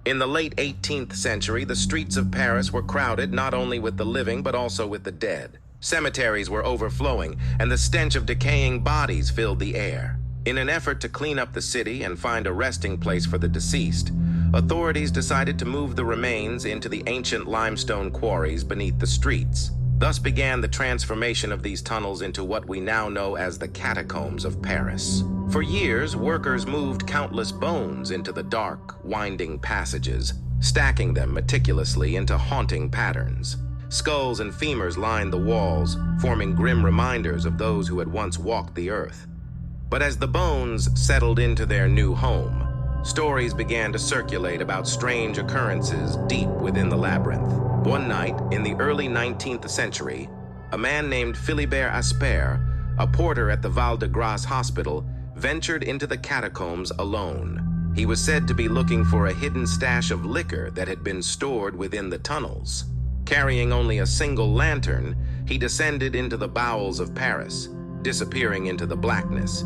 In the late 18th century, the streets of Paris were crowded not only with the living but also with the dead. Cemeteries were overflowing, and the stench of decaying bodies filled the air. In an effort to clean up the city and find a resting place for the deceased, authorities decided to move the remains into the ancient limestone quarries beneath the streets. Thus began the transformation of these tunnels into what we now know as the Catacombs of Paris. For years, workers moved countless bones into the dark, winding passages, stacking them meticulously into haunting patterns. Skulls and femurs lined the walls, forming grim reminders of those who had once walked the earth. But as the bones settled into their new home, stories began to circulate about strange occurrences deep within the labyrinth. One night, in the early 19th century, a man named Philibert Aspert, a porter at the Val-de-Grâce hospital, ventured into the catacombs alone. He was said to be looking for a hidden stash of liquor that had been stored within the tunnels. Carrying only a single lantern, he descended into the bowels of Paris, disappearing into the blackness.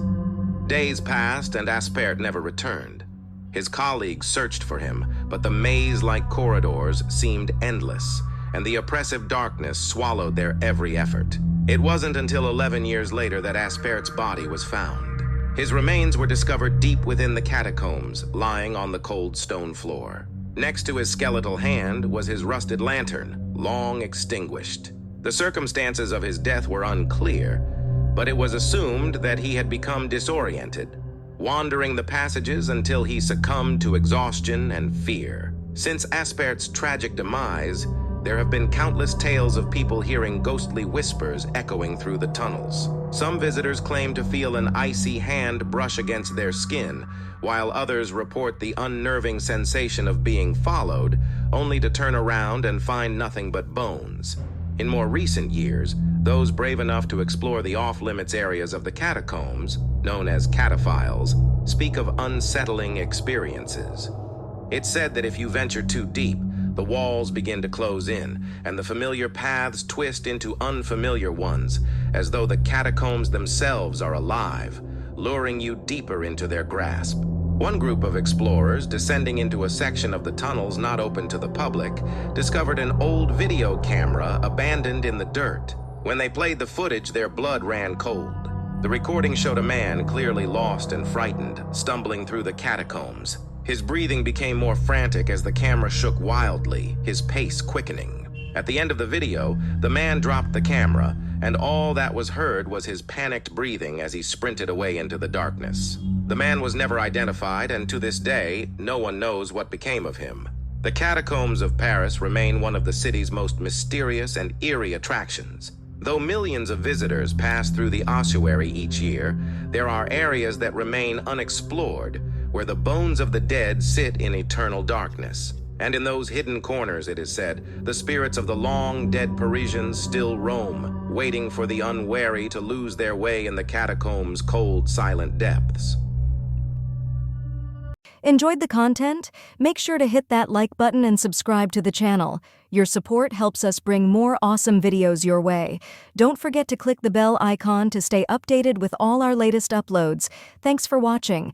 Days passed and Aspert never returned. His colleagues searched for him, but the maze-like corridors seemed endless, and the oppressive darkness swallowed their every effort. It wasn't until 11 years later that Aspert's body was found. His remains were discovered deep within the catacombs, lying on the cold stone floor. Next to his skeletal hand was his rusted lantern, long extinguished. The circumstances of his death were unclear, but it was assumed that he had become disoriented, wandering the passages until he succumbed to exhaustion and fear. Since Aspert's tragic demise, there have been countless tales of people hearing ghostly whispers echoing through the tunnels. Some visitors claim to feel an icy hand brush against their skin, while others report the unnerving sensation of being followed, only to turn around and find nothing but bones. In more recent years, those brave enough to explore the off-limits areas of the catacombs, known as cataphiles, speak of unsettling experiences. It's said that if you venture too deep, the walls begin to close in, and the familiar paths twist into unfamiliar ones, as though the catacombs themselves are alive, luring you deeper into their grasp. One group of explorers, descending into a section of the tunnels not open to the public, discovered an old video camera abandoned in the dirt. When they played the footage, their blood ran cold. The recording showed a man, clearly lost and frightened, stumbling through the catacombs. His breathing became more frantic as the camera shook wildly, his pace quickening. At the end of the video, the man dropped the camera, and all that was heard was his panicked breathing as he sprinted away into the darkness. The man was never identified, and to this day, no one knows what became of him. The Catacombs of Paris remain one of the city's most mysterious and eerie attractions. Though millions of visitors pass through the ossuary each year, there are areas that remain unexplored, where the bones of the dead sit in eternal darkness. And in those hidden corners, it is said, the spirits of the long-dead Parisians still roam, waiting for the unwary to lose their way in the catacombs' cold, silent depths. Enjoyed the content? Make sure to hit that like button and subscribe to the channel. Your support helps us bring more awesome videos your way. Don't forget to click the bell icon to stay updated with all our latest uploads. Thanks for watching.